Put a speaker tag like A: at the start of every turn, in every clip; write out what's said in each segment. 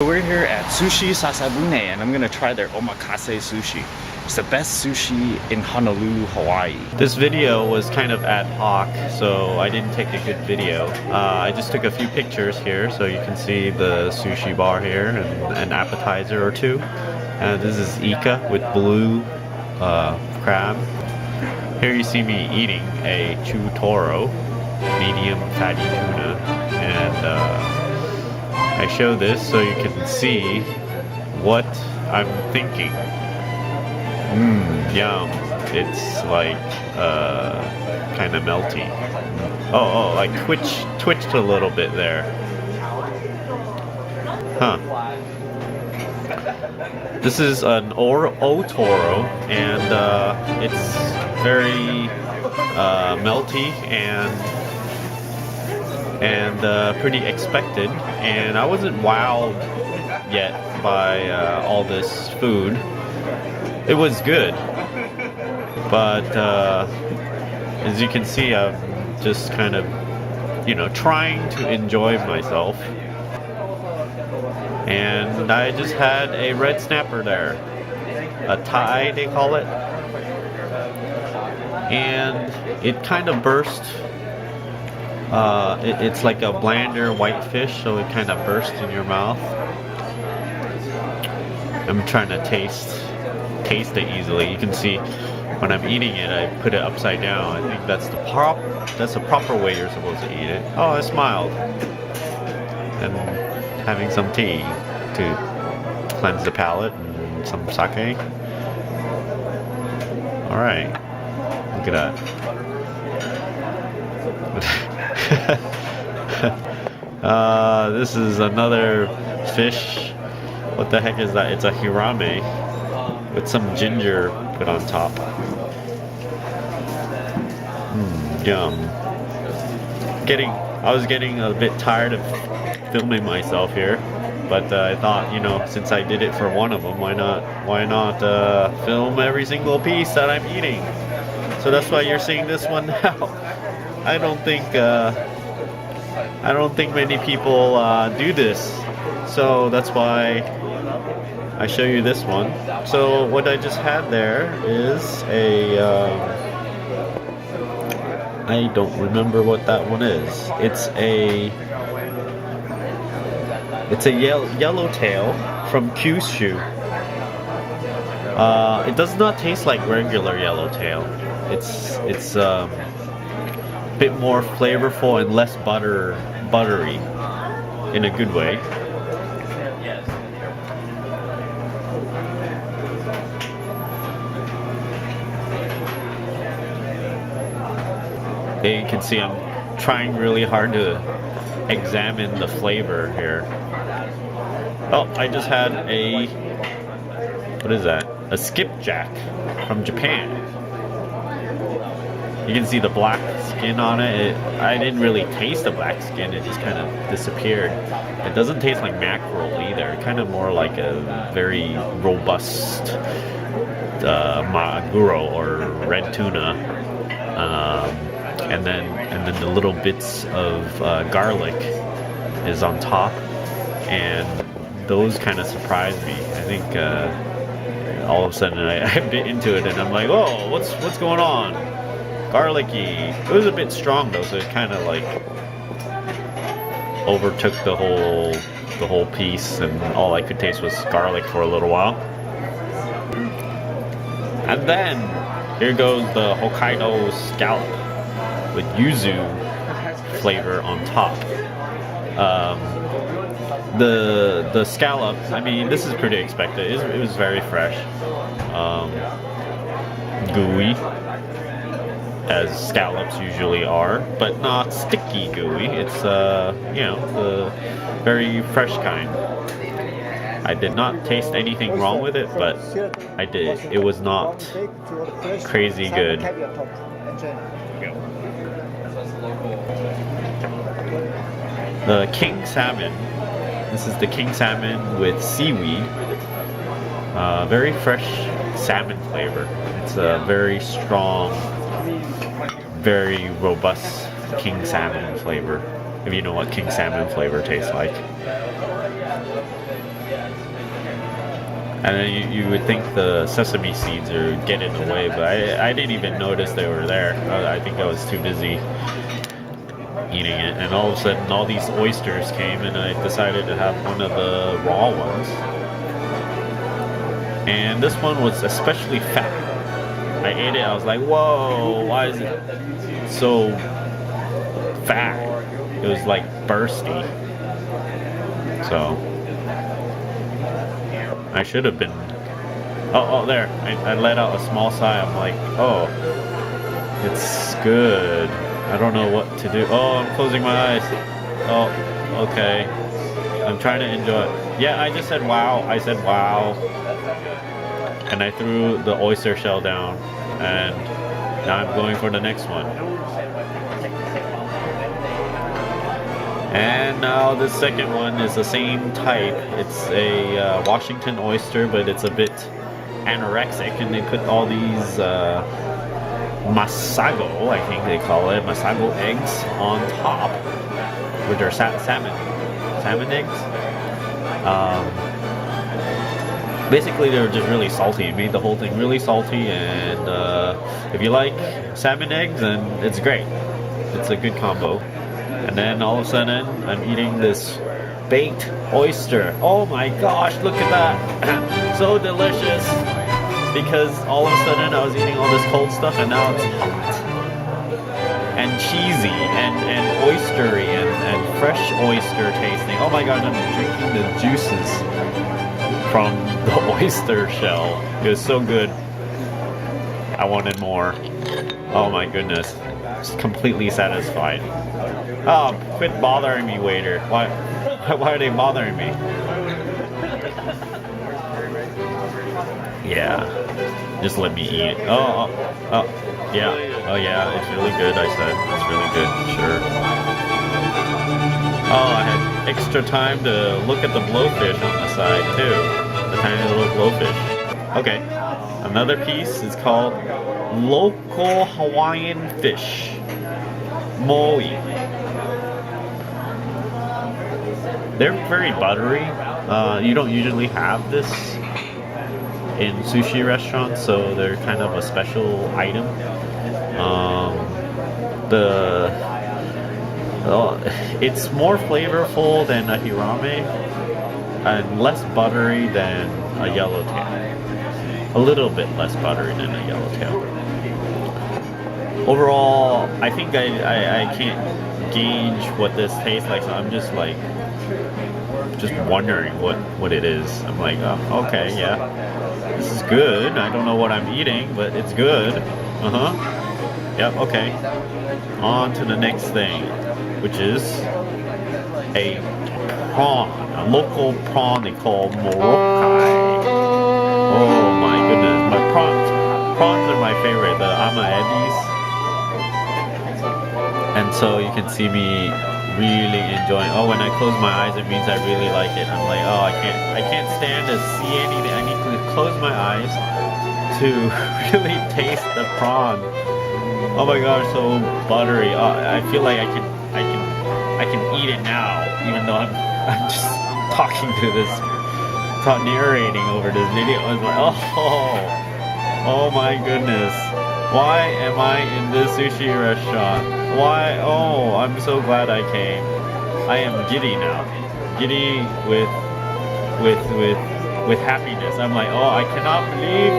A: We're here at Sushi Sasabune and I'm gonna try their omakase sushi. It's the best sushi in Honolulu, Hawaii.
B: This video was kind of ad hoc, so I didn't take a good video. I just took a few pictures here so you can see the sushi bar here and an appetizer or two. And this is Ika with blue crab. Here you see me eating a Otoro, medium fatty tuna, and I show this so you can see what I'm thinking. Yum. It's like kind of melty. Oh, like twitched a little bit there. Huh. This is an Otoro, and it's very melty and pretty expected, and I wasn't wowed yet by all this food. It was good, but as you can see, I'm just kind of, trying to enjoy myself. And I just had a red snapper there, a Thai they call it, and it kind of burst. It's like a blander white fish, so it kind of bursts in your mouth. I'm trying to taste it easily. You can see when I'm eating it, I put it upside down. I think that's the proper way you're supposed to eat it. Oh, I smiled. And having some tea to cleanse the palate and some sake. All right, look at that. This is another fish. What the heck is that? It's a Huron Me with some ginger put on top. Yum. I was getting a bit tired of filming myself here, but I thought, since I did it for one of them, why not film every single piece that I'm eating? So that's why you're seeing this one now. I don't think many people do this, so that's why I show you this one. So what I just had there is I don't remember what that one is. It's a Yellowtail from Kyushu. It does not taste like regular Yellowtail. It's a bit more flavorful and less buttery in a good way. You can see I'm trying really hard to examine the flavor here. Oh, I just had what is that? A Skipjack from Japan. You can see the black skin on it. I didn't really taste the black skin, it just kind of disappeared. It doesn't taste like mackerel either, kind of more like a very robust maguro or red tuna. And then the little bits of garlic is on top, and those kind of surprised me. I think all of a sudden I bit into it and I'm like, oh, what's going on? Garlicky. It was a bit strong though, so it kind of like overtook the whole piece, and all I could taste was garlic for a little while. And then here goes the Hokkaido scallop with yuzu flavor on top. The scallop, I mean, this is pretty expected. It was very fresh, gooey, as scallops usually are, but not sticky gooey. It's the very fresh kind. I did not taste anything wrong with it, but I did. It was not crazy good. The king salmon. This is the king salmon with seaweed. Very fresh salmon flavor. It's a very strong, very robust king salmon flavor, if you know what king salmon flavor tastes like. And then you would think the sesame seeds are get in the way, but I didn't even notice they were there. I think I was too busy eating it. And all of a sudden, all these oysters came, and I decided to have one of the raw ones. And this one was especially fat. I ate it, I was like, whoa, why is it so fat? It was like bursty. So I should have been. Oh, there. I let out a small sigh. I'm like, oh, it's good. I don't know what to do. Oh, I'm closing my eyes. Oh, okay. I'm trying to enjoy it. Yeah, I just said wow. I said wow. And I threw the oyster shell down. And now I'm going for the next one. And now the second one is the same type. It's a Washington oyster, but it's a bit anorexic, and they put all these masago, I think they call it, masago eggs on top, which are salmon eggs. Basically, they were just really salty. It made the whole thing really salty, and if you like salmon eggs, then it's great. It's a good combo. And then all of a sudden, I'm eating this baked oyster. Oh my gosh, look at that. So delicious. Because all of a sudden I was eating all this cold stuff, and now it's hot. And cheesy, and oystery, and fresh oyster tasting. Oh my gosh, I'm drinking the juices from the oyster shell. It was so good. I wanted more. Oh my goodness. Just completely satisfied. Oh, quit bothering me, waiter. Why are they bothering me? Yeah, just let me eat. Oh, yeah. Oh yeah, it's really good, I said. It's really good, sure. Oh, I had extra time to look at the blowfish on the side, too. The tiny little blowfish. Okay, another piece is called local Hawaiian fish. Moi. They're very buttery. You don't usually have this in sushi restaurants, so they're kind of a special item. It's more flavorful than a Huron Me and less buttery than a Yellowtail. A little bit less buttery than a Yellowtail. Overall, I think I can't gauge what this tastes like, so I'm just like wondering what it is. I'm like, oh, okay, yeah, this is good. I don't know what I'm eating, but it's good. Yep, okay. On to the next thing, which is a prawn, a local prawn they call Morokai. Oh my goodness, my prawns are my favorite, the amaebis. And so you can see me really enjoying. Oh, when I close my eyes, it means I really like it. I'm like, oh, I can't stand to see anything. I need to close my eyes to really taste the prawn. Oh my gosh, so buttery. I feel like I can eat it now, even though I'm just talking to this, narrating over this video. I was like, oh my goodness. Why am I in this sushi restaurant? Why? Oh, I'm so glad I came. I am giddy now. Giddy with happiness. I'm like, oh, I cannot believe.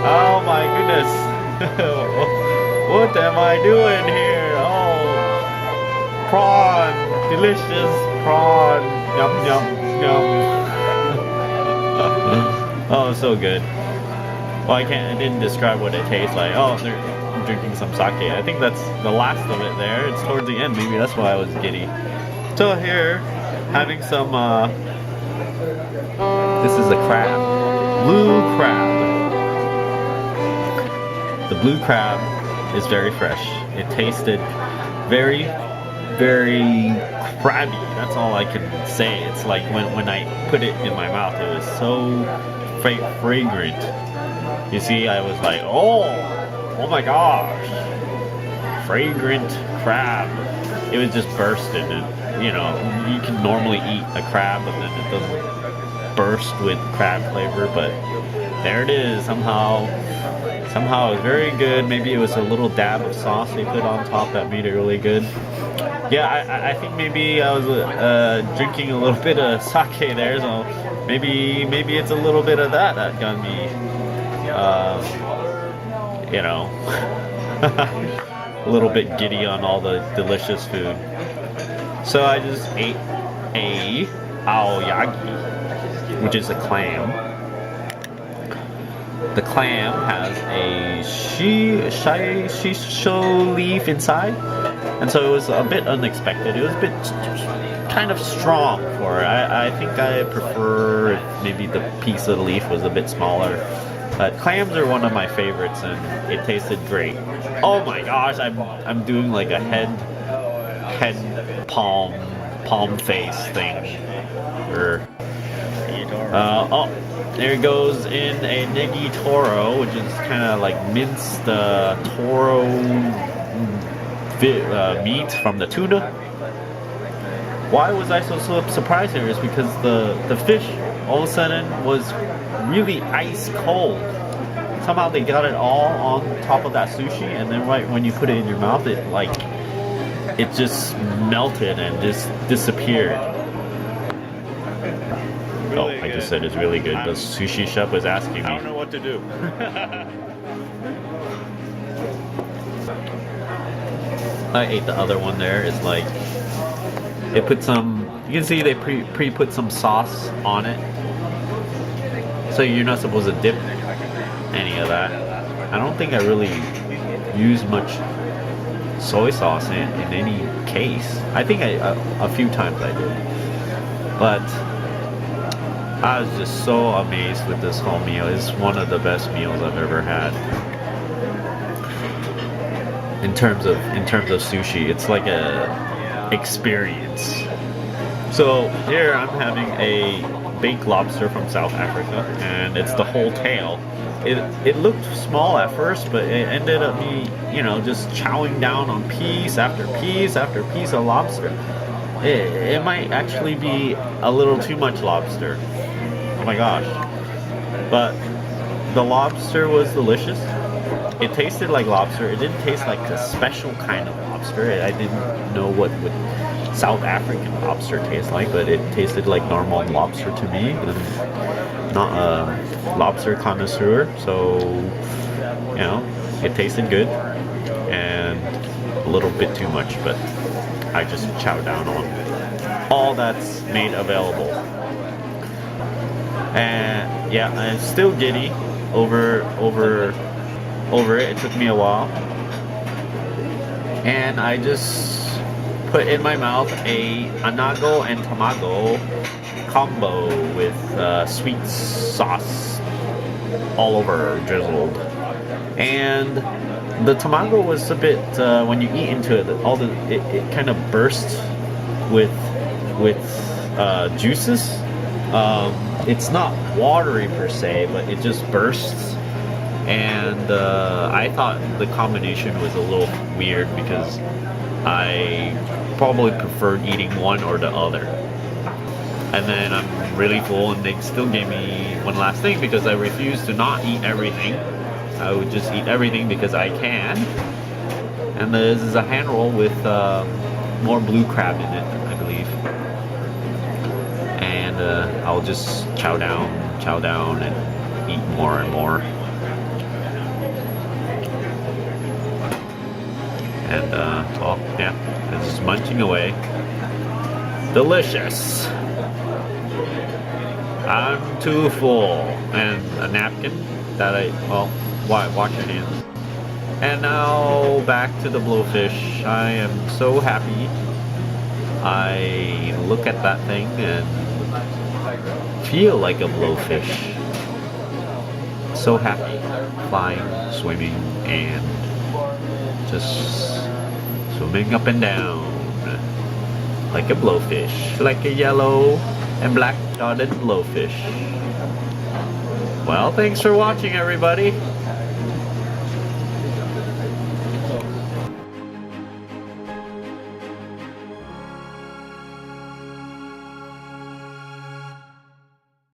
B: Oh my goodness. What am I doing here? Oh, prawn, delicious prawn. Yum yum yum. Oh, so good. Well, I didn't describe what it tastes like. Oh, they're drinking some sake. I think that's the last of it there. It's towards the end. Maybe that's why I was giddy. So here, having some, this is a crab. Blue crab. The blue crab is very fresh. It tasted very, very crabby. That's all I can say. It's like when I put it in my mouth, it was so fragrant. You see, I was like, oh my gosh, fragrant crab. It was just bursting, and you know, you can normally eat a crab, but then it burst with crab flavor, but there it is. Somehow it's very good. Maybe it was a little dab of sauce they put on top that made it really good. Yeah, I think maybe I was drinking a little bit of sake there, so maybe it's a little bit of that got me, you know, a little bit giddy on all the delicious food. So I just ate a aoyagi, which is a clam. The clam has a shisho leaf inside, and so it was a bit unexpected. It was a bit kind of strong for it. I think I prefer if maybe the piece of the leaf was a bit smaller. But clams are one of my favorites, and it tasted great. Oh my gosh, I'm doing like a head palm face thing. Oh, there it goes in a negi toro, which is kind of like minced toro meat from the tuna. Why was I so surprised here is because the fish all of a sudden was really ice cold. Somehow they got it all on top of that sushi, and then right when you put it in your mouth, it just melted and just disappeared. Really I just said it's really good. The sushi chef was asking me. I don't know what to do. I ate the other one there. It's like they put some. You can see they put some sauce on it. So you're not supposed to dip any of that. I don't think I really use much soy sauce in any case. I think a few times I did, but I was just so amazed with this whole meal. It's one of the best meals I've ever had. In terms of sushi, it's like a experience. So here I'm having a baked lobster from South Africa, and it's the whole tail. It looked small at first, but it ended up me, just chowing down on piece after piece after piece of lobster. It might actually be a little too much lobster. Oh my gosh. But the lobster was delicious. It tasted like lobster. It didn't taste like a special kind of lobster. I didn't know what South African lobster tastes like, but it tasted like normal lobster to me. And not a lobster connoisseur, so it tasted good and a little bit too much, but I just chowed down on all that's made available. And yeah, I'm still giddy over it. It took me a while, and I just put in my mouth a anago and tamago combo with sweet sauce all over drizzled. And the tamago was a bit when you eat into it, it kind of bursts with juices. It's not watery per se, but it just bursts. And I thought the combination was a little weird because I probably preferred eating one or the other. And then I'm really full, and they still gave me one last thing because I refused to not eat everything. I would just eat everything because I can. And this is a hand roll with more blue crab in it, I believe. And I'll just chow down and eat more and more. And well, yeah, it's just munching away. Delicious. I'm too full. And a napkin that wash your hands. And now back to the blowfish. I am so happy. I look at that thing and feel like a blowfish. So happy. Flying, swimming, and just swimming up and down like a blowfish, like a yellow and black dotted blowfish. Well, thanks for watching, everybody.